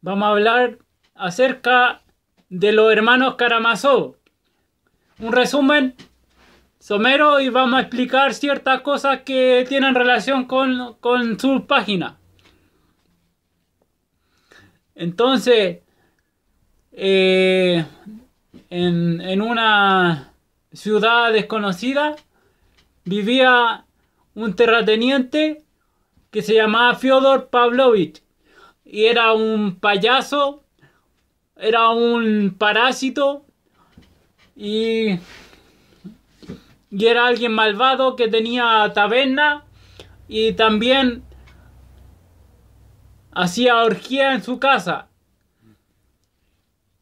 vamos a hablar acerca de los hermanos Karamazov. Un resumen somero y vamos a explicar ciertas cosas que tienen relación con su página. Entonces, en una ciudad desconocida vivía un terrateniente que se llamaba Fyodor Pavlovich y era un payaso, era un parásito y era alguien malvado que tenía taberna y también hacía orgía en su casa.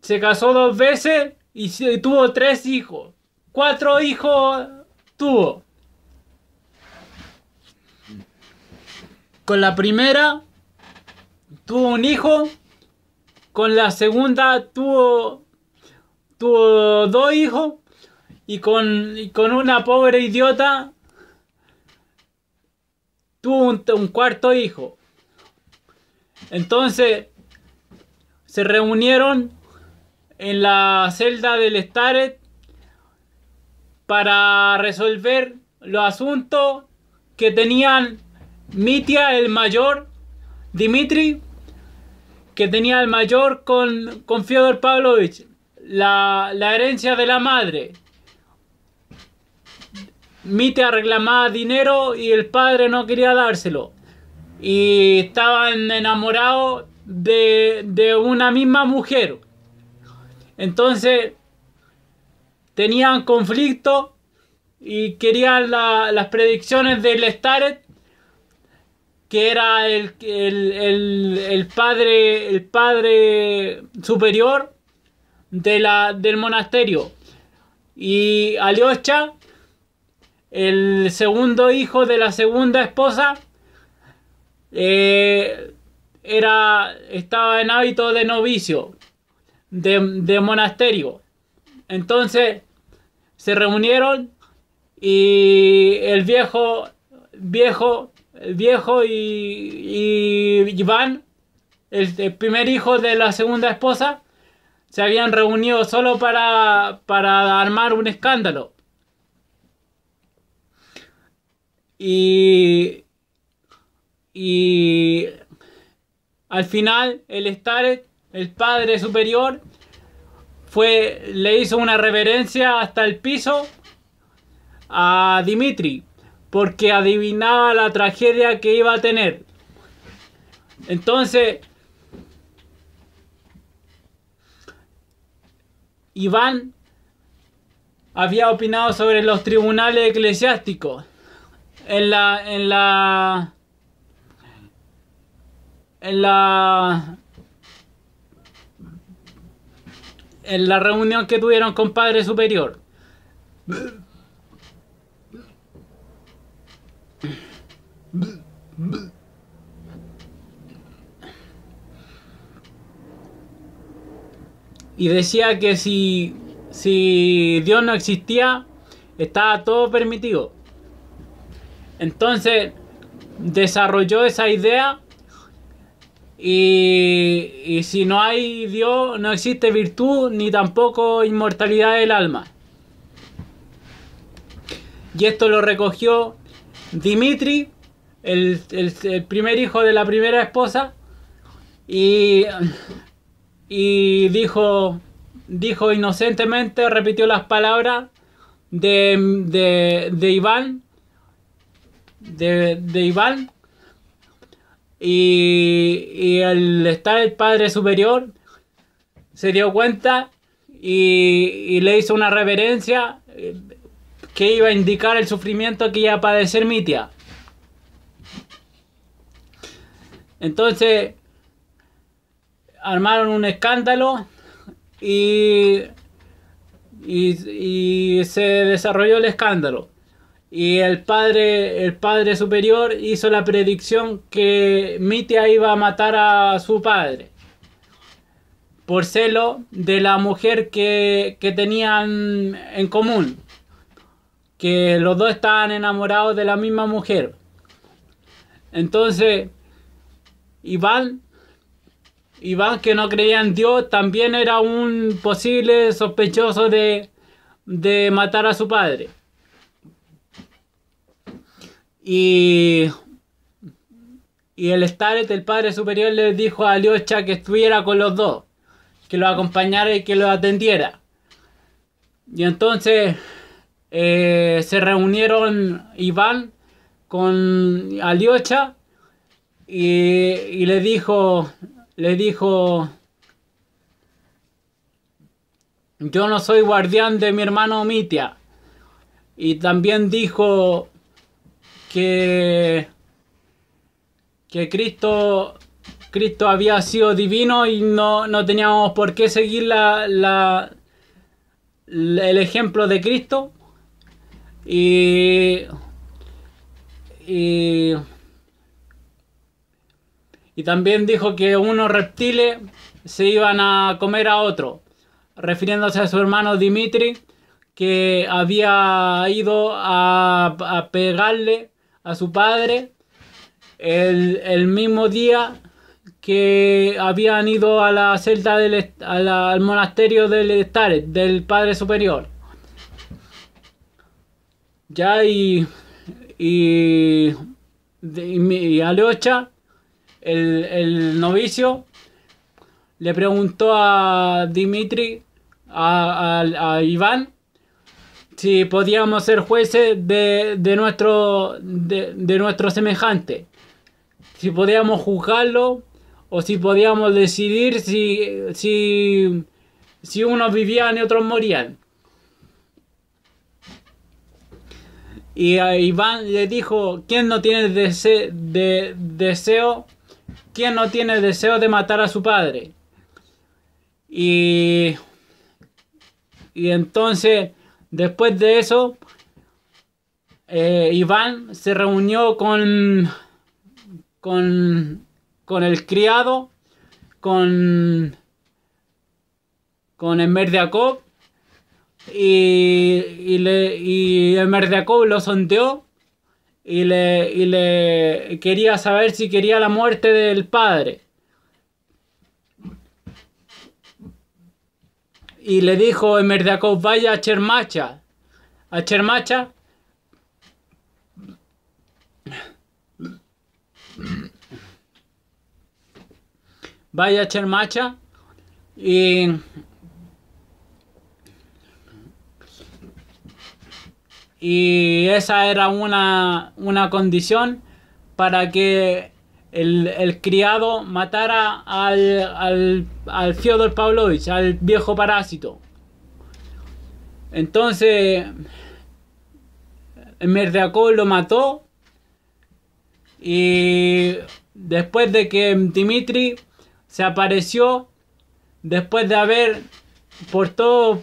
Se casó 2 veces y tuvo 3 hijos. 4 hijos tuvo. Con la primera tuvo un hijo. Con la segunda tuvo 2 hijos. Y con una pobre idiota tuvo un cuarto hijo. Entonces se reunieron en la celda del Staret para resolver los asuntos que tenían Mitya el mayor, Dmitri, que tenía el mayor con Fyodor Pavlovich, la herencia de la madre. Mitya reclamaba dinero y el padre no quería dárselo. Y estaban enamorados de una misma mujer. Entonces tenían conflicto y querían las predicciones del Staret, que era el padre superior del monasterio. Y Alyosha, el segundo hijo de la segunda esposa, estaba en hábito de novicio, de monasterio. Entonces se reunieron y el viejo y Iván, el primer hijo de la segunda esposa, se habían reunido solo para armar un escándalo. Y al final el Staret, el padre superior, le hizo una reverencia hasta el piso a Dmitri, porque adivinaba la tragedia que iba a tener. Entonces Iván había opinado sobre los tribunales eclesiásticos en la reunión que tuvieron con Padre Superior. Y decía que si Dios no existía, estaba todo permitido. Entonces desarrolló esa idea y si no hay Dios, no existe virtud ni tampoco inmortalidad del alma. Y esto lo recogió Dmitri, el primer hijo de la primera esposa, y dijo inocentemente, repitió las palabras de Iván, de Iván, y el padre superior se dio cuenta y le hizo una reverencia que iba a indicar el sufrimiento que iba a padecer Mitya. Entonces armaron un escándalo y se desarrolló el escándalo. Y el padre superior hizo la predicción que Mitya iba a matar a su padre por celo de la mujer que tenían en común, que los dos estaban enamorados de la misma mujer. Entonces Iván Iván, que no creía en Dios, también era un posible sospechoso de matar a su padre. Y, y el Staret, el padre superior, le dijo a Alyosha que estuviera con los dos, que lo acompañara y que lo atendiera. Y entonces se reunieron Iván con Alyosha y le dijo, yo no soy guardián de mi hermano Mitya. Y también dijo que, que Cristo había sido divino y no teníamos por qué seguir el ejemplo de Cristo. Y, y, y también dijo que unos reptiles se iban a comer a otro, refiriéndose a su hermano Dimitri, que había ido a pegarle a su padre el mismo día que habían ido a la celda al monasterio del Staret, del Padre Superior. Ya y Alyosha, el novicio, le preguntó a Dimitri, a Iván, si podíamos ser jueces de nuestro semejante, si podíamos juzgarlo o si podíamos decidir si unos vivían y otros morían. Y a Iván le dijo, ¿quién no tiene deseo? ¿Quién no tiene deseo de matar a su padre? Y entonces, después de eso, Iván se reunió con el criado, con Emmerdeakov, y Emmerdeakov lo sondeó y le quería saber si quería la muerte del padre. Y le dijo Emmerdeakov, vaya a Chermacha. Vaya a Chermacha y esa era una condición para que el criado matara al Fyodor Pavlovich, al viejo parásito. Entonces Emmerdeakov lo mató, y después de que Dimitri se apareció, después de haber por todos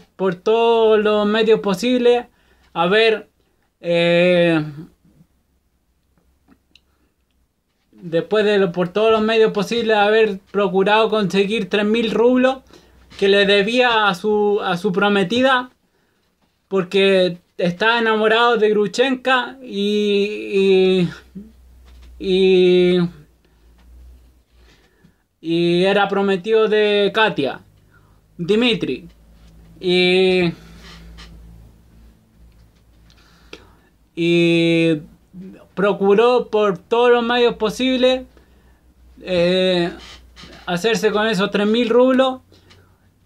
los medios posibles por todos los medios posibles haber procurado conseguir 3.000 rublos que le debía a su prometida, porque estaba enamorado de Gruchenka y era prometido de Katia, Dimitri. Y procuró por todos los medios posibles hacerse con esos 3.000 rublos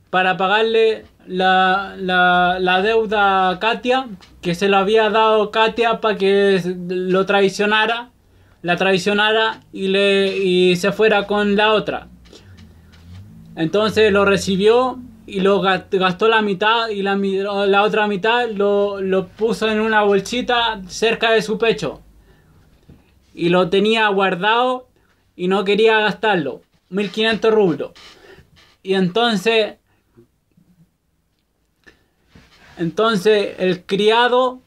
para pagarle la deuda a Katia, que se lo había dado Katia para que lo traicionara, la traicionara y se fuera con la otra. Entonces lo recibió y lo gastó la mitad, y la otra mitad lo puso en una bolsita cerca de su pecho y lo tenía guardado y no quería gastarlo, 1.500 rublos. Y entonces el criado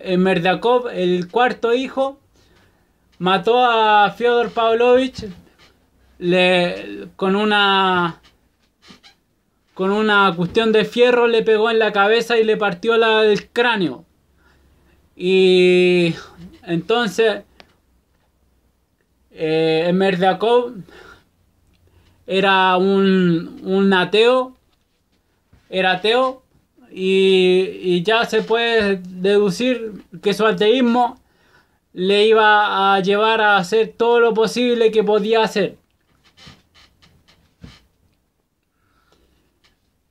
Emmerdeakov, el cuarto hijo, mató a Fyodor Pavlovich con una cuestión de fierro, le pegó en la cabeza y le partió el cráneo. Y entonces Emmerdeakov era un ateo, era ateo, y ya se puede deducir que su ateísmo le iba a llevar a hacer todo lo posible que podía hacer.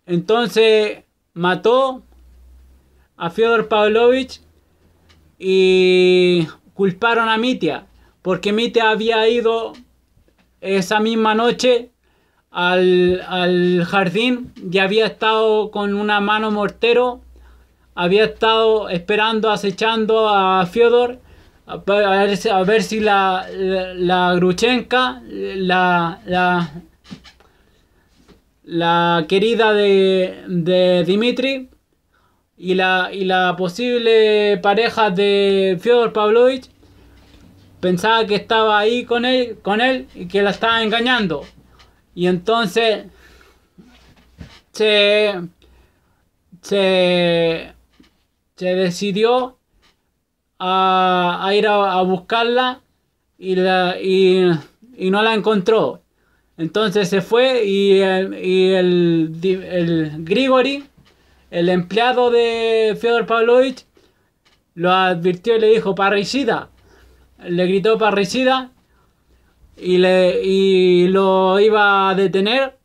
Entonces mató a Fyodor Pavlovich y culparon a Mitya, porque Mitya había ido esa misma noche al jardín y había estado con una mano mortero, había estado esperando, acechando a Fyodor a ver si la Gruchenka, la querida de Dmitri, y la posible pareja de Fyodor Pavlovich, pensaba que estaba ahí con él y que la estaba engañando. Y entonces se decidió a ir a buscarla y no la encontró. Entonces se fue y el Grigori, el empleado de Fyodor Pavlovich, lo advirtió y le dijo: parricida. Le gritó: parricida. Y lo iba a detener.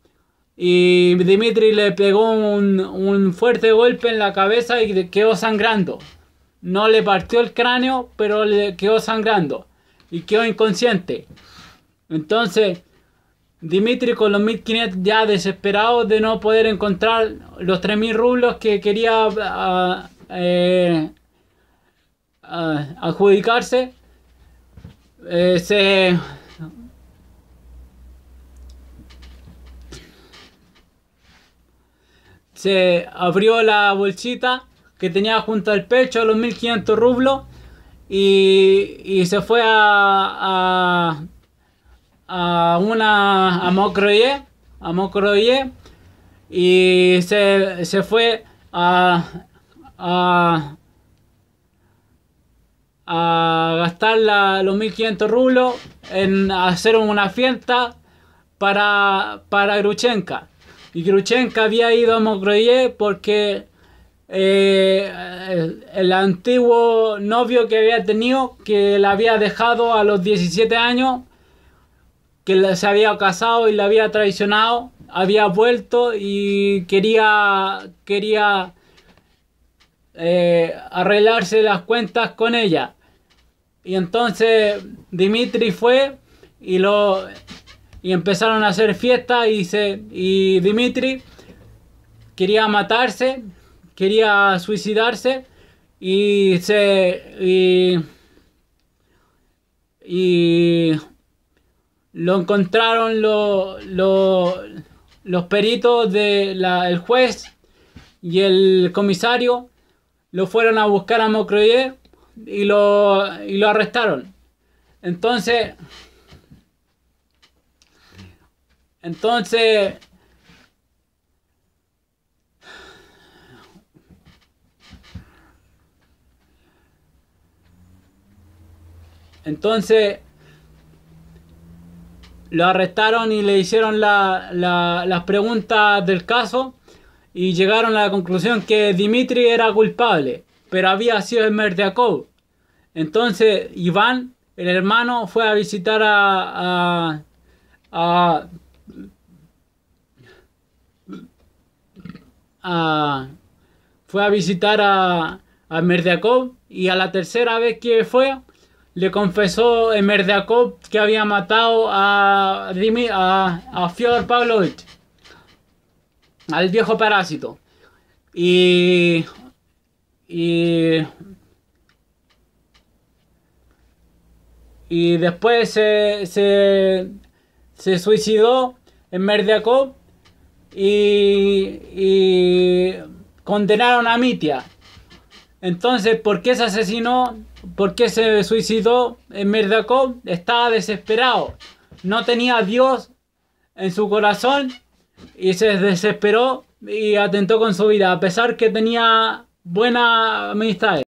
Y Dmitri le pegó un fuerte golpe en la cabeza y quedó sangrando. No le partió el cráneo, pero le quedó sangrando. Y quedó inconsciente. Entonces Dmitri, con los 1500, ya desesperado de no poder encontrar los 3000 rublos que quería adjudicarse, se abrió la bolsita que tenía junto al pecho los 1500 rublos y se fue a Mokroye, y se fue a gastar los 1500 rublos en hacer una fiesta para Gruchenka. Y Gruchenka había ido a Mokroye porque el antiguo novio que había tenido, que la había dejado a los 17 años, que se había casado y la había traicionado, había vuelto y quería arreglarse las cuentas con ella. Y entonces Dmitri fue y empezaron a hacer fiestas, y Dmitri quería matarse, quería suicidarse, y lo encontraron los peritos el juez y el comisario. Lo fueron a buscar a Mokroye y lo arrestaron. Entonces lo arrestaron y le hicieron las preguntas del caso, y llegaron a la conclusión que Dmitri era culpable, pero había sido el Smerdyakov. Entonces Iván, el hermano, fue a visitar a Smerdyakov, y a la tercera vez que fue, le confesó Smerdyakov que había matado a Fyodor Pavlovich, al viejo parásito. Y después se suicidó Smerdyakov, y condenaron a Mitya. Entonces, ¿por qué se asesinó? ¿Por qué se suicidó Smerdyakov? Estaba desesperado. No tenía a Dios en su corazón y se desesperó y atentó con su vida, a pesar que tenía buena amistad.